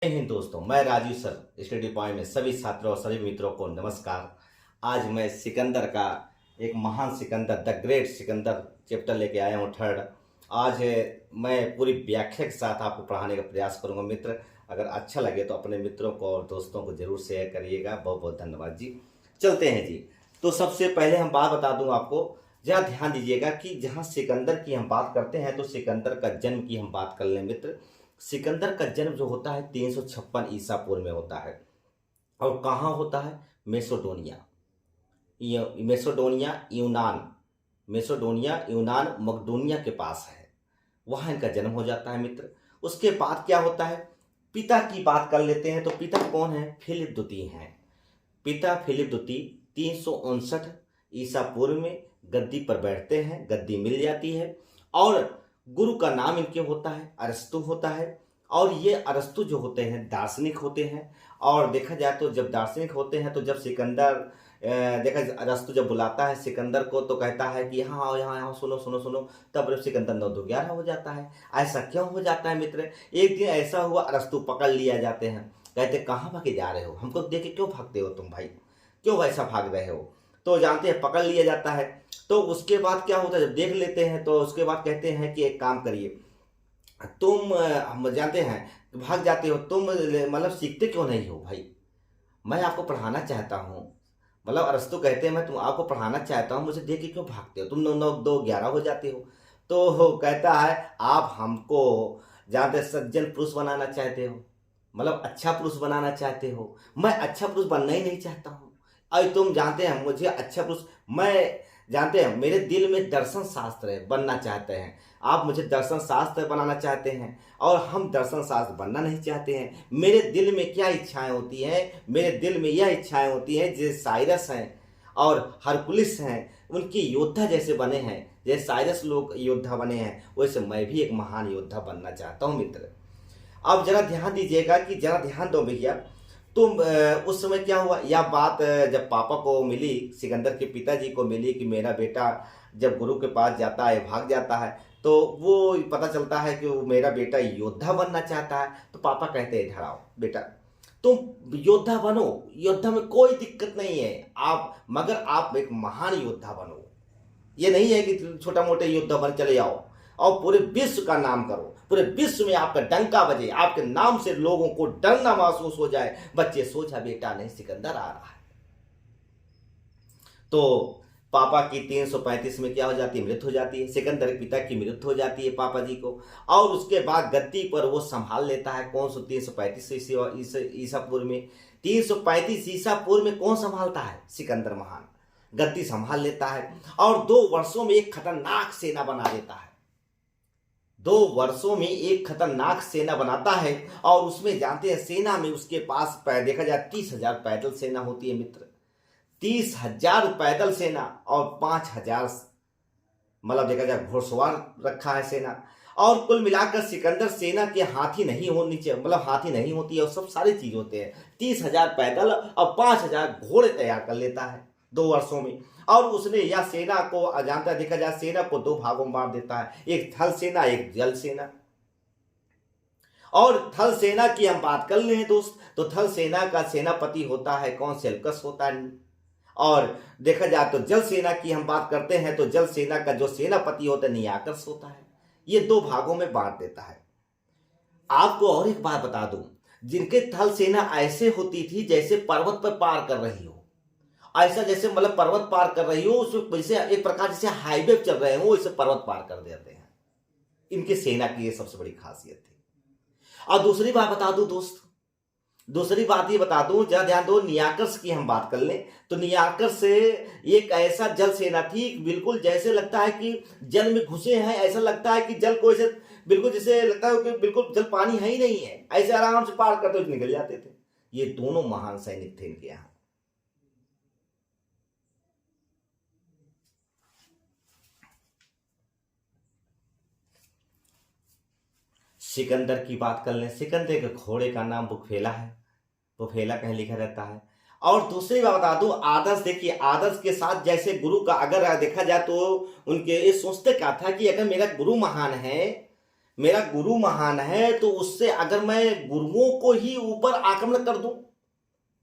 जय हिंद दोस्तों, मैं राजीव सर स्टडी पॉइंट में सभी छात्रों और सभी मित्रों को नमस्कार। आज मैं सिकंदर का एक महान Sikandar the great Sikandar chapter लेके आया हूँ थर्ड। आज मैं पूरी व्याख्या के साथ आपको पढ़ाने का प्रयास करूँगा। मित्र, अगर अच्छा लगे तो अपने मित्रों को और दोस्तों को जरूर शेयर करिएगा। बहुत बहुत धन्यवाद जी। चलते हैं जी। तो सबसे पहले हम बात बता दूँ आपको, जहाँ ध्यान दीजिएगा कि जहाँ सिकंदर की हम बात करते हैं तो सिकंदर का जन्म की हम बात कर लें। मित्र, सिकंदर का जन्म जो होता है 356 ईसा पूर्व में होता है। और कहाँ होता है? मेसोडोनिया, मेसोडोनिया यूनान, मेसोडोनिया यूनान मकदोनिया के पास है, वहाँ इनका जन्म हो जाता है। मित्र, उसके बाद क्या होता है? पिता की बात कर लेते हैं। तो पिता कौन है? फिलिप द्वितीय हैं। पिता फिलिप द्वितीय 359 ईसा पूर्व में गद्दी पर बैठते हैं, गद्दी मिल जाती है। और गुरु का नाम इनके होता है अरस्तु होता है। और ये अरस्तु जो होते हैं दार्शनिक होते हैं। और देखा जाए तो जब दार्शनिक होते हैं तो जब सिकंदर देखा अरस्तु जब बुलाता है सिकंदर को तो कहता है कि यहाँ आओ, यहाँ आओ, सुनो सुनो सुनो। तब सिकंदर 9-2-11 हो जाता है। ऐसा क्यों हो जाता है मित्र? एक दिन ऐसा हुआ, अरस्तु पकड़ लिया जाते हैं। कहते कहाँ भागे जा रहे हो? हमको देख के क्यों भागते हो तुम भाई? क्यों ऐसा भाग रहे हो? तो जानते हैं पकड़ लिया जाता है। तो उसके बाद क्या होता है? जब देख लेते हैं तो उसके बाद कहते हैं कि एक काम करिए, तुम हम जानते हैं भाग जाते हो, तुम मतलब सीखते क्यों नहीं हो भाई? मैं आपको पढ़ाना चाहता हूँ। मतलब अरस्तु कहते हैं मैं तुम आपको पढ़ाना चाहता हूँ, मुझे देख के क्यों भागते हो? तुम 9-9-2-11 हो जाते हो। तो कहता है आप हमको जानते सज्जन पुरुष बनाना चाहते हो, मतलब अच्छा पुरुष बनाना चाहते हो। मैं अच्छा पुरुष बनना ही नहीं चाहता हूँ। अरे तुम जानते हैं मुझे अच्छा पुरुष, मैं जानते हैं मेरे दिल में दर्शन शास्त्र है, बनना चाहते हैं। आप मुझे दर्शन शास्त्र बनाना चाहते हैं और हम दर्शन शास्त्र बनना नहीं चाहते हैं। मेरे दिल में क्या इच्छाएं होती हैं? मेरे दिल में यह इच्छाएं होती हैं जैसे साइरस हैं और हरकुलिस हैं, उनकी योद्धा जैसे बने हैं, जैसे साइरस लोग योद्धा बने हैं, वैसे मैं भी एक महान योद्धा बनना चाहता हूँ। मित्र, अब जरा ध्यान दीजिएगा कि जरा ध्यान दो भैया। तुम उस समय क्या हुआ, यह बात जब पापा को मिली, सिकंदर के पिताजी को मिली कि मेरा बेटा जब गुरु के पास जाता है भाग जाता है, तो वो पता चलता है कि वो मेरा बेटा योद्धा बनना चाहता है। तो पापा कहते हैं इधर आओ बेटा, तुम योद्धा बनो, योद्धा में कोई दिक्कत नहीं है आप, मगर आप एक महान योद्धा बनो। ये नहीं है कि छोटा मोटे योद्धा बन चले जाओ और पूरे विश्व का नाम करो, पूरे विश्व में आपका डंका बजे, आपके नाम से लोगों को डरना महसूस हो जाए। बच्चे सोचा बेटा नहीं सिकंदर आ रहा है। तो पापा की 335 में क्या हो जाती है? मृत्यु हो जाती है। सिकंदर के पिता की मृत्यु हो जाती है पापा जी को। और उसके बाद गद्दी पर वो संभाल लेता है। कौन सा 335 ईसा पूर्व में? 335 ईसा पूर्व में कौन संभालता है? सिकंदर महान गद्दी संभाल लेता है और 2 वर्षों में एक खतरनाक सेना बना देता है। 2 वर्षों में एक खतरनाक सेना बनाता है। और उसमें जानते हैं सेना में उसके पास देखा जाए 30,000 पैदल सेना होती है। मित्र, 30,000 पैदल सेना और 5,000 मतलब देखा जाए घुड़सवार रखा है सेना। और कुल मिलाकर सिकंदर सेना के हाथी नहीं हो नीचे, मतलब हाथी नहीं होती है और सब सारी चीज होते हैं। 30,000 पैदल और 5,000 घोड़े तैयार कर लेता है 2 वर्षों में। और उसने यह सेना को जानता देखा जाए सेना को 2 भागों में बांट देता है, एक थल सेना एक जल सेना। और थल सेना की हम बात कर ले दोस्त, तो थल सेना का सेनापति होता है कौन? सेल्कस होता है। और देखा जाए तो जल सेना की हम बात करते हैं तो जल सेना का जो सेनापति होता है नियाकर्स होता है। ये 2 भागों में बांट देता है। आपको और एक बात बता दूं, जिनके थल सेना ऐसे होती थी जैसे पर्वत पर पार कर रही हो, ऐसा जैसे मतलब पर्वत पार कर रही हो, उसमें जैसे एक प्रकार जैसे हाईवे चल रहे हो वैसे पर्वत पार कर देते हैं। इनके सेना की ये सबसे बड़ी खासियत थी। और दूसरी बात बता दूं दोस्त, दूसरी बात ये बता दूं, जरा ध्यान दो, नियाकर्स की हम बात कर लें तो नियाकर्स से एक ऐसा जल सेना थी बिल्कुल जैसे लगता है कि जल में घुसे हैं, ऐसा लगता है कि जल को ऐसे बिल्कुल जैसे लगता है कि बिल्कुल जल पानी है ही नहीं है, ऐसे आराम से पार करते हुए निकल जाते थे। ये दोनों महान सैनिक थे इनके यहाँ। सिकंदर की बात कर लें, सिकंदर के घोड़े का नाम बुफेला है, बुफेला कहीं लिखा रहता है। और दूसरी बात बता दूं, आदर्श देखिए, आदर्श के साथ जैसे गुरु का अगर देखा जाए तो उनके ये सोचते क्या था कि अगर मेरा गुरु महान है, मेरा गुरु महान है तो उससे अगर मैं गुरुओं को ही ऊपर आक्रमण कर दूं,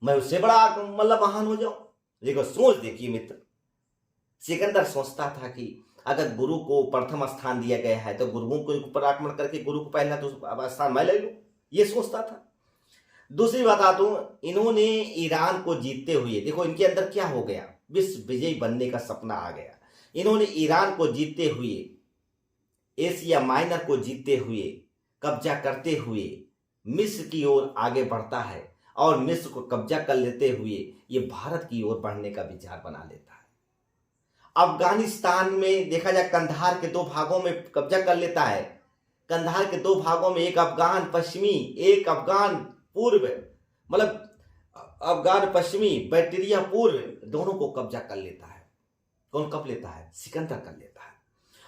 मैं उससे बड़ा मतलब महान हो जाऊं। देखो सोच देखिए मित्र, सिकंदर सोचता था कि अगर गुरु को प्रथम स्थान दिया गया है तो गुरुओं के ऊपर आक्रमण करके गुरु को पहला तो स्थान मैं ले लूं, ये सोचता था। दूसरी बता दूं, इन्होंने ईरान को जीतते हुए, देखो इनके अंदर क्या हो गया, विश्व विजयी बनने का सपना आ गया। इन्होंने ईरान को जीतते हुए, एशिया माइनर को जीतते हुए, कब्जा करते हुए मिस्र की ओर आगे बढ़ता है और मिस्र को कब्जा कर लेते हुए ये भारत की ओर बढ़ने का विचार बना लेता है। अफगानिस्तान में देखा जाए कंधार के दो भागों में कब्जा कर लेता है। कंधार के दो भागों में, एक अफगान पश्चिमी, एक अफगान पूर्व, मतलब अफगान पश्चिमी, बैक्टीरिया पूर्व, दोनों को कब्जा कर लेता है। कौन कब लेता है? सिकंदर कर लेता है।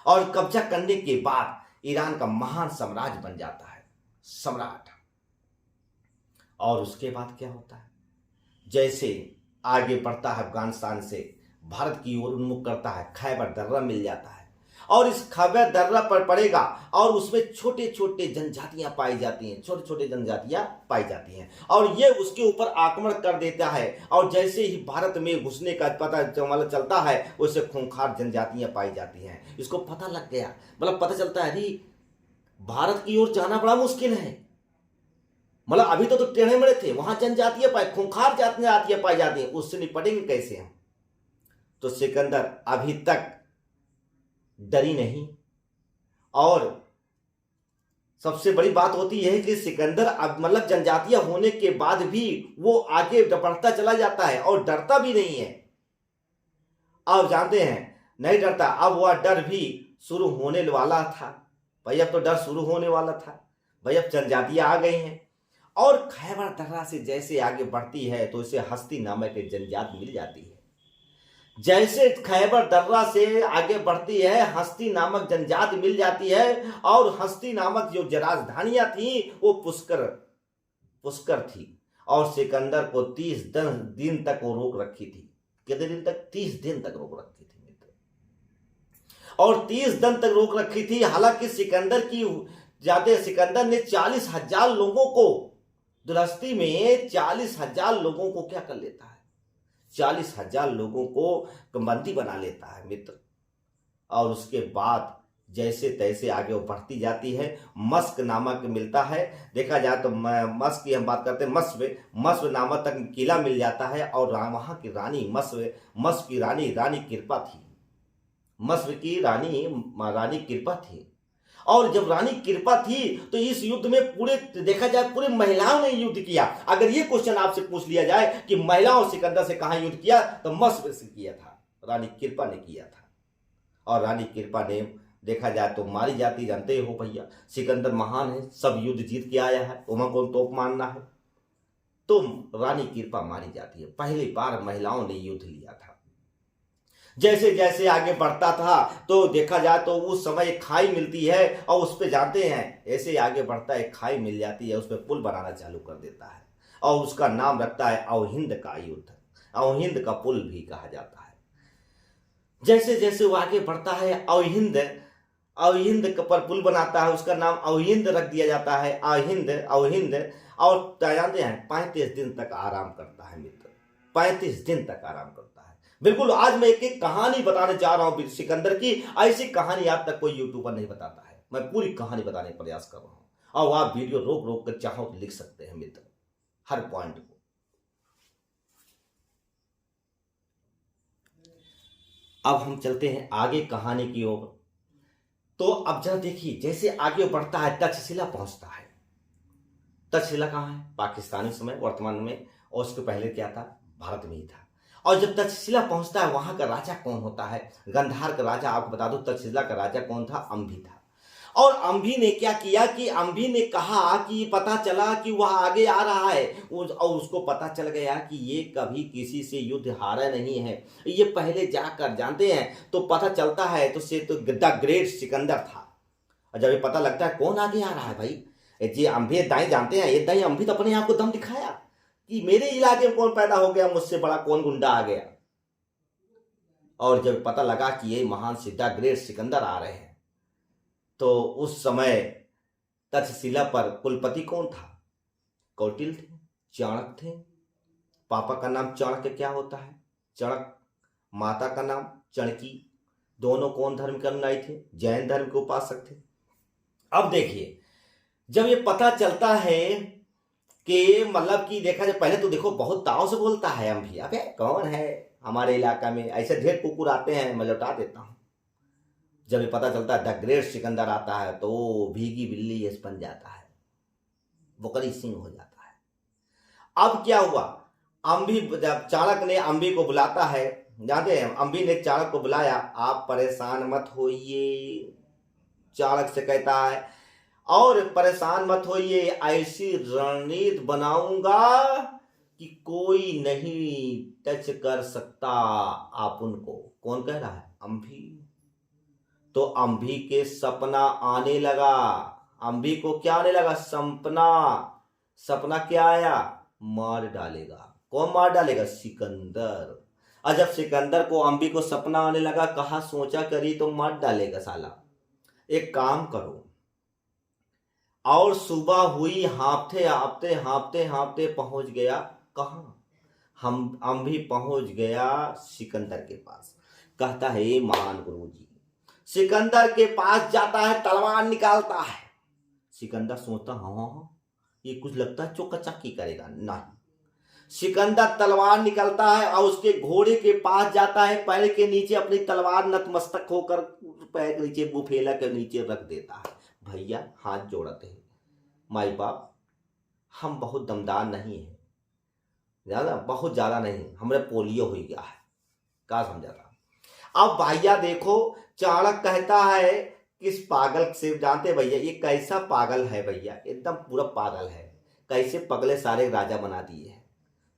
और कब्जा करने के बाद ईरान का महान साम्राज्य बन जाता है, सम्राट। और उसके बाद क्या होता है, जैसे आगे बढ़ता है अफगानिस्तान से भारत की ओर उन्मुख करता है, खैबर दर्रा मिल जाता है और इस खैबर दर्रा पर पड़ेगा और उसमें छोटे छोटे जनजातियां पाई जाती हैं, छोटे छोटे जनजातियां पाई जाती हैं और ये उसके ऊपर आक्रमण कर देता है। और जैसे ही भारत में घुसने का पता मतलब चलता है, उससे खूंखार जनजातियां पाई जाती हैं। इसको पता लग गया, मतलब पता चलता है अरे भारत की ओर जाना बड़ा मुश्किल है, मतलब अभी तो टेढ़े मेढ़े थे, वहां जनजातियां पाई, खूंखार जनजातियां पाई जाती हैं, उससे निपटेंगे कैसे हम। तो सिकंदर अभी तक डरी नहीं। और सबसे बड़ी बात होती है कि सिकंदर अब मतलब जनजातियां होने के बाद भी वो आगे बढ़ता चला जाता है और डरता भी नहीं है। अब जानते हैं नहीं डरता, अब वह डर भी शुरू होने वाला था भाई, अब तो डर शुरू होने वाला था भाई, अब जनजातियां आ गई हैं। और खैबर दर्रा से जैसे आगे बढ़ती है तो इसे हस्ती नामक एक जनजाति मिल जाती है। जैसे खैबर दर्रा से आगे बढ़ती है, हस्ती नामक जनजाति मिल जाती है और हस्ती नामक जो राजधानियां थी वो पुष्कर थी और सिकंदर को 30 दिन तक वो रोक रखी थी। कितने दिन तक? 30 दिन तक रोक रखी थी मित्र, और 30 दिन तक रोक रखी थी। हालांकि सिकंदर ने 40,000 लोगों को, दुरस्ती में 40,000 लोगों को क्या कर लेता है, 40,000 लोगों को बंदी बना लेता है मित्र। और उसके बाद जैसे तैसे आगे वो बढ़ती जाती है। मस्क नामक मिलता है, देखा जाए तो मस्क की हम बात करते हैं, मस्क नामक तक किला मिल जाता है और वहां की रानी मस्क की रानी कृपा थी। मस्क की रानी कृपा थी। और जब रानी कृपा थी तो इस युद्ध में पूरे देखा जाए पूरे महिलाओं ने युद्ध किया। अगर ये क्वेश्चन आपसे पूछ लिया जाए कि महिलाओं सिकंदर से कहां युद्ध किया, तो मस्क से किया था, रानी कृपा ने किया था। और रानी कृपा ने देखा जाए तो मारी जाती, जानते हो भैया सिकंदर महान है, सब युद्ध जीत के आया है, वहां कौन तोप मारना है। तो रानी कृपा मारी जाती है, पहली बार महिलाओं ने युद्ध लिया था। जैसे जैसे आगे बढ़ता था तो देखा जाए तो उस समय एक खाई मिलती है और उस पर जानते हैं ऐसे आगे बढ़ता है, एक खाई मिल जाती है, उस पर पुल बनाना चालू कर देता है और उसका नाम रखता है अवहिंद का युद्ध, अवहिंद का पुल भी कहा जाता है। जैसे जैसे वो आगे बढ़ता है अवहिंद पर पुल बनाता है, उसका नाम अवहिंद रख दिया जाता है, अवहिंद। और जानते हैं 35 दिन तक आराम करता है मित्र, 35 दिन तक आराम करता है। बिल्कुल आज मैं एक एक कहानी बताने जा रहा हूं सिकंदर की, ऐसी कहानी आज तक कोई यूट्यूबर नहीं बताता है। मैं पूरी कहानी बताने का प्रयास कर रहा हूं और आप वीडियो रोक रोक कर चाहो तो लिख सकते हैं मित्र, हर पॉइंट को। अब हम चलते हैं आगे कहानी की ओर। तो अब जरा देखिए जैसे आगे बढ़ता है तक्षशिला पहुंचता है। तक्षशिला कहां है? पाकिस्तानी समय वर्तमान में, और उसके पहले क्या था, भारत में ही था। और जब तक्षशिला पहुंचता है वहां का राजा कौन होता है? गांधार का राजा। आपको बता दो तक्षशिला का राजा कौन था? अंभी था। और अंभी ने क्या किया कि अंभी ने कहा कि पता चला कि वह आगे आ रहा है और उसको पता चल गया कि ये कभी किसी से युद्ध हारा नहीं है, ये पहले जाकर जानते हैं तो पता चलता है तो से तो द ग्रेट सिकंदर था। और जब ये पता लगता है कौन आगे आ रहा है भाई, ये अंभी दाई जानते हैं, ये दाई अंभी तो अपने आप को दम दिखाया कि मेरे इलाके में कौन पैदा हो गया, मुझसे बड़ा कौन गुंडा आ गया। और जब पता लगा कि ये महान सिद्धा ग्रेट सिकंदर आ रहे हैं तो उस समय तक्षशिला पर कुलपति कौन था? कौटिल्य थे, चाणक्य थे। पापा का नाम चाणक्य क्या होता है? चणक। माता का नाम चणकी। दोनों कौन धर्म के अनुयायी थे? जैन धर्म के उपासक थे। अब देखिए, जब ये पता चलता है कि मतलब कि देखा जाए, पहले तो देखो बहुत ताव से बोलता है हम भी, अबे कौन है हमारे इलाका में, ऐसे ढेर कुकुर आते हैं, मैं लौटा देता हूँ। जब ये पता चलता है द ग्रेट सिकंदर आता है तो भीगी बिल्ली यस बन जाता है, बकरी सिंह हो जाता है। अब क्या हुआ, अम्बी, जब चाणक्य ने अम्बी को बुलाता है, जानते हैं अम्बी ने चाणक्य को बुलाया, आप परेशान मत होइए, चाणक्य से कहता है, और परेशान मत होइए, ऐसी रणनीति बनाऊंगा कि कोई नहीं टच कर सकता आप उनको। कौन कह रहा है? अम्भी। तो अम्भी के सपना आने लगा। अम्भी को क्या आने लगा? सपना। सपना क्या आया? मार डालेगा। कौन मार डालेगा? सिकंदर। और जब सिकंदर को अम्भी को सपना आने लगा, कहा सोचा करी तो मार डालेगा साला। एक काम करो, और सुबह हुई, हाँफते हाँफते हाँफते हाँफते पहुंच गया कहां? हम भी पहुंच गया सिकंदर के पास। कहता है हे महान गुरुजी, सिकंदर के पास जाता है, तलवार निकालता है। सिकंदर सोचता हाँ ये कुछ लगता है चौका चक्की करेगा, नहीं। सिकंदर तलवार निकालता है और उसके घोड़े के पास जाता है, पैर के नीचे अपनी तलवार नतमस्तक होकर पैर के नीचे, बुफेला के नीचे रख देता है। भैया हाथ जोड़ते हैं, माई बाप हम बहुत दमदार नहीं है, ज्यादा बहुत ज्यादा नहीं, हमें पोलियो हो गया है, क्या समझा था। अब भैया देखो, चाणक्य कहता है किस पागल से, जानते भैया ये कैसा पागल है भैया, एकदम पूरा पागल है, कैसे पगले सारे राजा बना दिए हैं।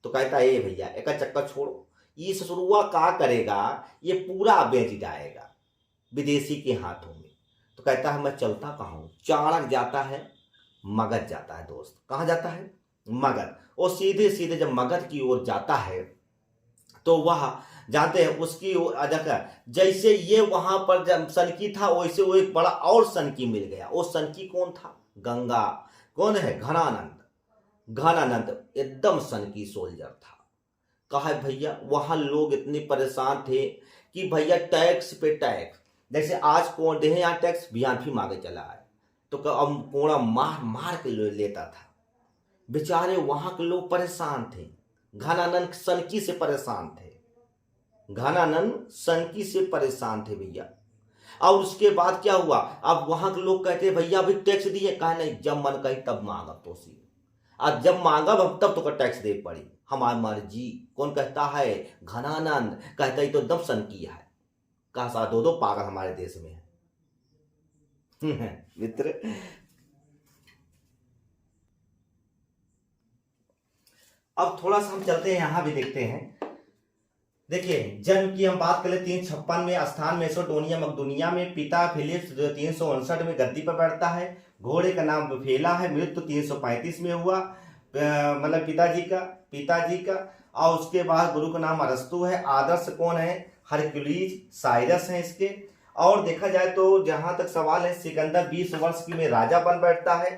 तो कहता है भैया एक चक्कर छोड़ो, ये ससुरुआ का करेगा, ये पूरा बेच जाएगा विदेशी के हाथों में। तो कहता है मैं चलता कहाँ हूँ। चाणक्य जाता है मगध जाता है दोस्त। कहाँ जाता है? मगध। और सीधे सीधे जब मगध की ओर जाता है तो वह जानते हैं उसकी जगह, जैसे ये वहां पर जब सनकी था वैसे वो एक बड़ा और सनकी मिल गया। वो सनकी कौन था? गंगा। कौन है? घनानंद। घनानंद एकदम सनकी सोल्जर था। कहा भैया वहां लोग इतने परेशान थे कि भैया टैक्स पे टैक्स, जैसे आज कौन दे यहाँ टैक्स, भी मांगे चला है, तो अब कोड़ा मार मार के लेता था। बेचारे वहां के लोग परेशान थे, घनानंद सनकी से परेशान थे, घनानंद सनकी से परेशान थे भैया। और उसके बाद क्या हुआ, अब वहां के लोग कहते भैया अभी टैक्स दिए, कहा नहीं जब मन कही तब मांगा तो सी, आज जब मांगा तब तो टैक्स दे पड़ी, हमारी मर्जी। कौन कहता है? घनानंद। कहता ही तो एकदम सनकी है। कहा सा दो पागल हमारे देश में है मित्र। अब थोड़ा सा हम चलते हैं, यहां भी देखते हैं। देखिए जन्म की हम बात करें 356 में, स्थान मेसोडोनिया मकदूनिया में, पिता फिलिप्स 359 में गद्दी पर बैठता है, घोड़े का नाम बुफेला है, मृत्यु 335 में हुआ, मतलब पिताजी का। और उसके बाद गुरु का नाम अरस्तु है। आदर्श कौन है? हरक्यूलिस साइरस है इसके। और देखा जाए तो जहां तक सवाल है, सिकंदर 20 वर्ष की में राजा बन बैठता है।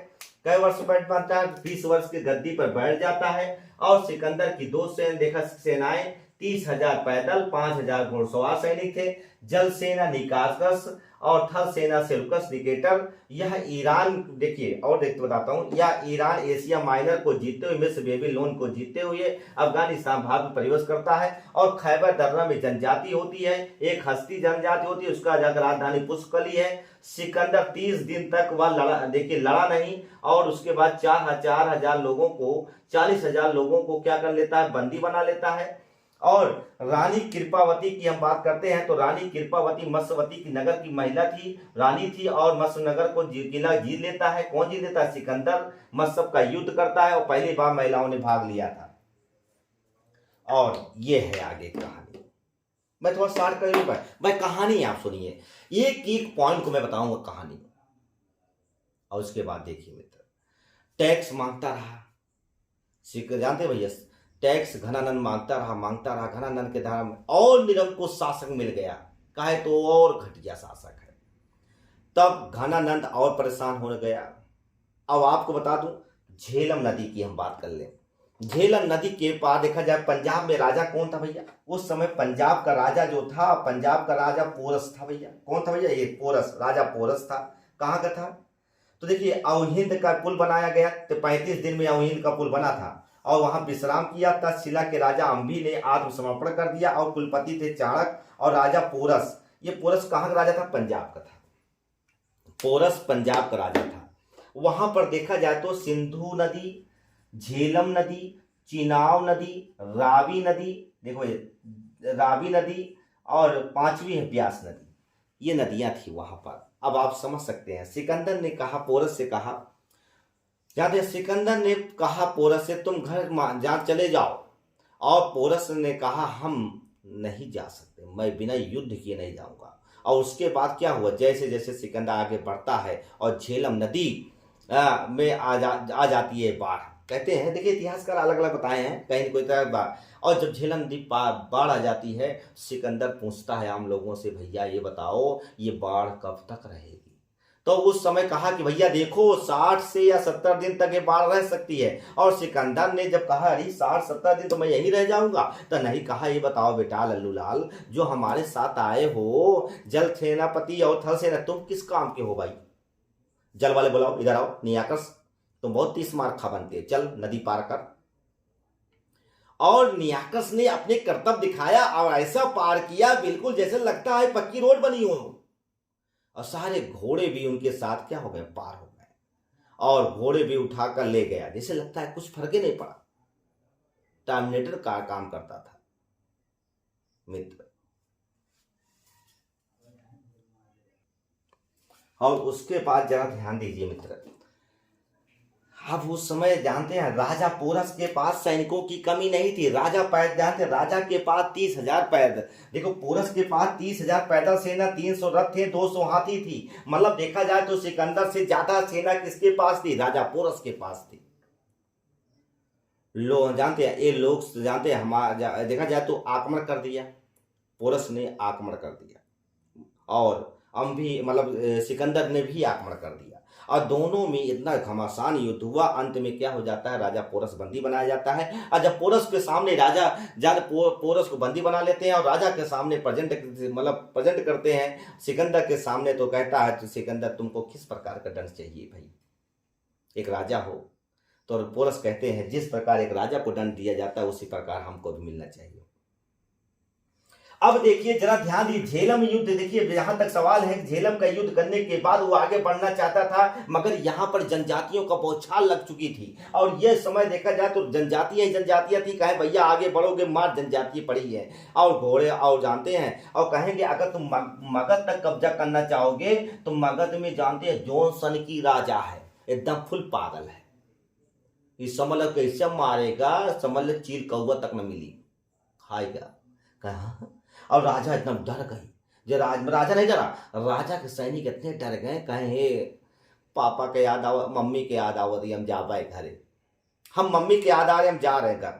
कई वर्ष बैठ पाता है? 20 वर्ष की गद्दी पर बैठ जाता है। और सिकंदर की दो सेनाएं 30,000 पैदल, 5,000 घुड़सवार सैनिक थे। जल सेना निकाकस और थल सेना सेल्यूकस निकेटर। यह ईरान, देखिए और देखते बताता हूँ, यह ईरान एशिया माइनर को जीतते हुए, मिस्र बेबीलोन को जीतते हुए अफगानिस्तान भारत में प्रवेश करता है। और खैबर दर्रा में जनजाति होती है, एक हस्ती जनजाति होती है, उसका राजधानी पुष्कली है। सिकंदर 30 दिन तक वह लड़ा नहीं, और उसके बाद 4,000 लोगों को, 40,000 लोगों को क्या कर लेता है? बंदी बना लेता है। और रानी कृपावती की हम बात करते हैं तो रानी कृपावती मत्स्यवती की नगर की महिला थी, रानी थी, और मत्स्य नगर को किला जीत लेता है। कौन जीत लेता है? सिकंदर। मत्स्य का युद्ध करता है और पहली बार महिलाओं ने भाग लिया था। और ये है आगे कहानी। मैं थोड़ा शार्ट कर भाई, कहानी आप सुनिए, एक एक पॉइंट को मैं बताऊंगा कहानी, और उसके बाद देखिए मित्र। टैक्स मांगता रहा, जानते भैया, टैक्स घनानंद मांगता रहा। घनानंद के धारा में और निरंकुश शासक मिल गया, कहे तो और घटिया शासक है। तब घनानंद और परेशान हो गया, अब आपको बता दूं, झेलम नदी की हम बात कर लें। झेलम नदी के पार देखा जाए पंजाब में राजा कौन था भैया? उस समय पंजाब का राजा जो था, पंजाब का राजा पोरस था भैया। कौन था भैया? ये पोरस, राजा पोरस था। कहाँ का था? तो देखिए अवहिंद का पुल बनाया गया, तो 35 दिन में अवहिंद का पुल बना था और वहां विश्राम किया। तक्षशिला के राजा अंभी ने आत्मसमर्पण कर दिया और कुलपति थे चाणक्य और राजा पोरस। ये पोरस कहाँ का राजा था? पंजाब का था। पोरस पंजाब का राजा था। वहां पर देखा जाए तो सिंधु नदी, झेलम नदी, चिनाव नदी, रावी नदी, देखो ये रावी नदी और पांचवी है ब्यास नदी, ये नदियां थी वहां पर। अब आप समझ सकते हैं, सिकंदर ने कहा पोरस से, कहा याद है, सिकंदर ने कहा पोरस से तुम घर जा चले जाओ, और पोरस ने कहा हम नहीं जा सकते, मैं बिना युद्ध किए नहीं जाऊंगा। और उसके बाद क्या हुआ, जैसे जैसे सिकंदर आगे बढ़ता है और झेलम नदी में आ जाती है बाढ़। कहते हैं, देखिए इतिहासकार अलग अलग बताए हैं, कहीं कोई तरह बाढ़, और जब झेलम नदी बाढ़ आ जाती है, सिकंदर पूछता है आम लोगों से, भैया ये बताओ ये बाढ़ कब तक रहेगी? तो उस समय कहा कि भैया देखो 60 से या 70 दिन तक ये बाढ़ रह सकती है। और सिकंदर ने जब कहा अरे 60-70 दिन तो मैं यहीं रह जाऊंगा, तो नहीं, कहा ये बताओ बेटा लल्लू लाल, जो हमारे साथ आए हो जल सेनापति और थल सेना, तुम किस काम के हो भाई? जल वाले बुलाओ, इधर आओ, नियाकस तुम बहुत 30 मार खा बनते, चल नदी पार कर। और नियाकस ने अपने कर्तव्य दिखाया और ऐसा पार किया बिल्कुल जैसे लगता है पक्की रोड बनी हो। और सारे घोड़े भी उनके साथ क्या हो गए, पार हो गए, और घोड़े भी उठाकर ले गया, जैसे लगता है कुछ फर्क ही नहीं पड़ा। टर्मिनेटर का काम करता था मित्र। और उसके बाद जरा ध्यान दीजिए मित्र, अब उस समय जानते हैं राजा पोरस के पास सैनिकों की कमी नहीं थी। राजा जानते, राजा के पास 30,000 पैदल, देखो पोरस के पास 30,000 पैदल सेना, 300 रथ थे, 200 हाथी थी। मतलब देखा जाए तो सिकंदर से ज्यादा सेना किसके पास थी? राजा पोरस के पास थी। लोग जानते हैं, ये लोग जानते हैं, हमारा देखा जाए तो आक्रमण कर दिया, पोरस ने आक्रमण कर दिया, और हम भी मतलब सिकंदर ने भी आक्रमण कर दिया, और दोनों में इतना घमासान युद्ध हुआ। अंत में क्या हो जाता है, राजा पोरस बंदी बनाया जाता है। और जब पोरस के सामने राजा पोरस को बंदी बना लेते हैं और राजा के सामने प्रेजेंट करते हैं सिकंदर के सामने, तो कहता है तो सिकंदर तुमको किस प्रकार का दंड चाहिए भाई? एक राजा हो तो पोरस कहते हैं जिस प्रकार एक राजा को दंड दिया जाता है उसी प्रकार हमको भी मिलना चाहिए। अब देखिए जरा ध्यान दीजिए, झेलम युद्ध, देखिए जहां तक सवाल है, झेलम का युद्ध करने के बाद वो आगे बढ़ना चाहता था, मगर यहां पर जनजातियों का बौछार लग चुकी थी। और यह समय देखा जाए तो जनजातियां थी, कहे भैया आगे बढ़ोगे मार जनजाति पड़ी है, और घोड़े, और जानते हैं, और कहेंगे अगर तुम मगध तक कब्जा करना चाहोगे तो मगध में जानते हैं जॉनसन की राजा है, एकदम फुल पागल है, इस समझ लो कैसे मारेगा, समझ लो चील कौवा तक न मिली खाएगा। कहा, और राजा एकदम डर गए, जो राजा नहीं डरा, राजा के सैनिक इतने डर गए, कहे हे पापा के याद आव, मम्मी के याद आवत, हम जा पाए घरे, हम मम्मी के याद आ रहे, हम जा रहे घर।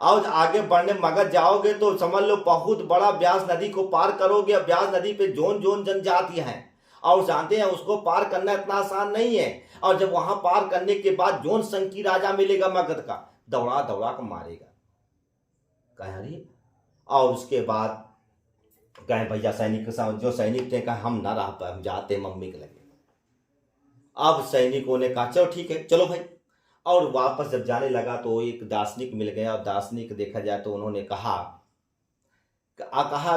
और आगे बढ़ने मगध जाओगे तो समझ लो बहुत बड़ा ब्यास नदी को पार करोगे। ब्यास नदी पे जोन जोन जनजातियां हैं, और जानते हैं उसको पार करना इतना आसान नहीं है। और जब वहां पार करने के बाद जोन संकी राजा मिलेगा मगध का, दौड़ा दौड़ा कर मारेगा, कहे अरे। और उसके बाद कहे भैया सैनिक के साथ जो सैनिक थे, कहे हम ना रह पाए, हम जाते मम्मी के लगे। अब सैनिकों ने कहा चलो ठीक है चलो भाई, और वापस जब जाने लगा तो एक दार्शनिक मिल गया, और दार्शनिक देखा जाए तो उन्होंने कहा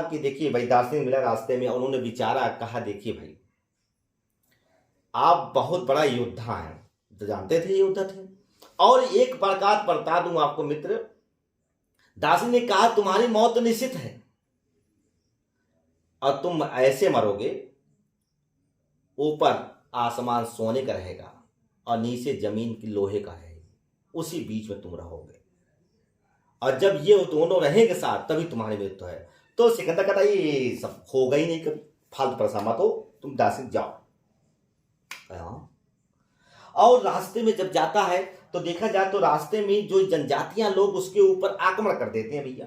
कि देखिए भाई, दार्शनिक मिला रास्ते में, उन्होंने विचारा, कहा देखिए भाई आप बहुत बड़ा योद्धा हैं, तो जानते थे योद्धा थे, और एक प्रकार बता दूं आपको मित्र, दार्शनिक ने कहा तुम्हारी मौत निश्चित है, और तुम ऐसे मरोगे, ऊपर आसमान सोने का रहेगा और नीचे जमीन की लोहे का रहेगी, उसी बीच में तुम रहोगे, और जब ये दोनों रहेंगे साथ तभी तुम्हारी मृत्यु है। तो सिकंदर कहता ये सब होगा ही नहीं कभी, फालतू परेशान मत हो, तुम दार्शनिक जाओ। और रास्ते में जब जाता है तो देखा जाए तो रास्ते में जो जनजातियां लोग उसके ऊपर आक्रमण कर देते हैं भैया,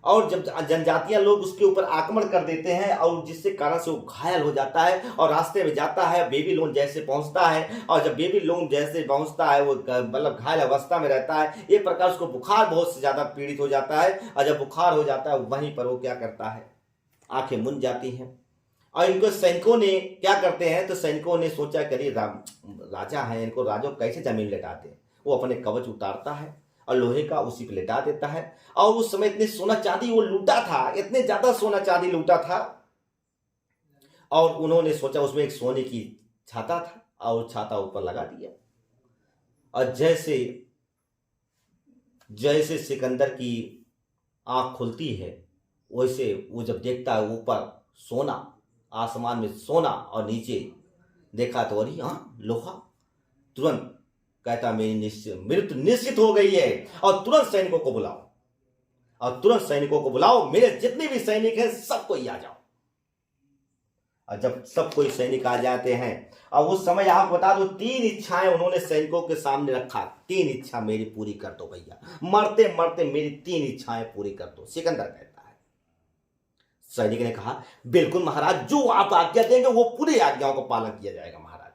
और जब जनजातियां लोग उसके ऊपर आक्रमण कर देते हैं और जिससे कारण से वो घायल हो जाता है और रास्ते में जाता है, बेबीलोन जैसे पहुंचता है, और जब बेबीलोन जैसे पहुंचता है वो मतलब घायल अवस्था में रहता है। ये प्रकार उसको बुखार बहुत से ज्यादा पीड़ित हो जाता है, और जब बुखार हो जाता है वहीं पर वो क्या करता है, आंखें मुंद जाती हैं। और इनको सैनिकों ने क्या करते हैं, तो सैनिकों ने सोचा करिए राजा है, इनको राजो कैसे जमीन लेटाते हैं। वो अपने कवच उतारता है और लोहे का उसी पे लेटा देता है। और उस समय इतने सोना चांदी वो लूटा था, इतने ज्यादा सोना चांदी लूटा था, और उन्होंने सोचा उसमें एक सोने की छाता था और छाता ऊपर लगा दिया। और जैसे जैसे सिकंदर की आंख खुलती है, वैसे वो जब देखता है ऊपर सोना, आसमान में सोना, और नीचे देखा तो अरे हाँ लोहा। तुरंत कहता मेरी मृत्यु निश्चित हो गई है, और तुरंत सैनिकों को बुलाओ, और तुरंत सैनिकों को बुलाओ, मेरे जितने भी सैनिक हैं सबको ही आ जाओ। और जब सब कोई सैनिक आ जाते हैं, और उस समय आपको बता दो 3 इच्छाएं उन्होंने सैनिकों के सामने रखा। 3 इच्छा मेरी पूरी कर दो भैया, मरते मरते मेरी 3 इच्छाएं पूरी कर दो। सिकंदर कहता है, सैनिक ने कहा बिल्कुल महाराज, जो आप आज्ञा देंगे वो पूरी आज्ञाओं का पालन किया जाएगा। महाराज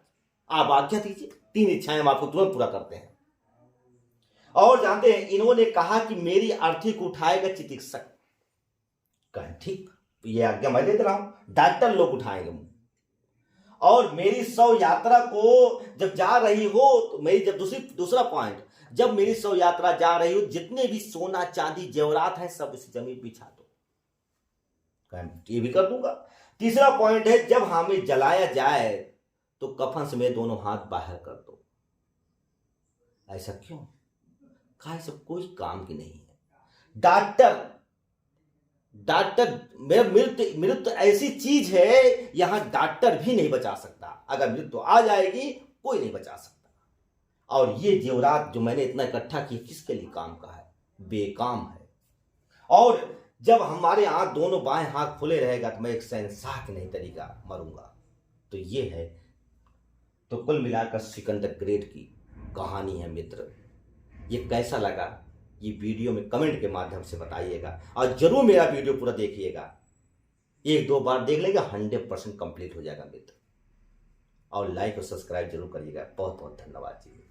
आप आज्ञा दीजिए, 3 इच्छाएं हम आपको तुरंत पूरा करते हैं। और जानते हैं इन्होंने कहा कि मेरी अर्थी को उठाएगा चिकित्सक। कहें ठीक, ये आज्ञा मैं दे रहा हूं, डॉक्टर लोग उठाएंगे। और मेरी 100 यात्रा को जब जा रही हो, तो मेरी जब दूसरा पॉइंट, जब मेरी 100 यात्रा जा रही हो, जितने भी सोना चांदी जेवरात है सब इस जमीन बिछा दो। ये भी कर दूंगा। तीसरा पॉइंट है, जब हमें जलाया जाए तो कफन से मेरे दोनों हाथ बाहर कर दो। ऐसा क्यों? कहा सब कोई काम की नहीं है। डॉक्टर मेरा मृत्यु ऐसी चीज है, यहां डॉक्टर भी नहीं बचा सकता। अगर मृत्यु आ जाएगी कोई नहीं बचा सकता। और ये जेवरात जो मैंने इतना इकट्ठा किया किसके लिए काम का है? बेकाम है। और जब हमारे हाथ दोनों बाएं हाथ खुले रहेगा तो मैं एक शहंशाह के नहीं तरीका मरूंगा। तो ये है, तो कुल मिलाकर सिकंदर ग्रेट की कहानी है मित्र। ये कैसा लगा ये वीडियो में कमेंट के माध्यम से बताइएगा, और जरूर मेरा वीडियो पूरा देखिएगा। 1-2 बार देख लेंगे 100% कंप्लीट हो जाएगा मित्र। और लाइक और सब्सक्राइब जरूर करिएगा। बहुत बहुत धन्यवाद जी।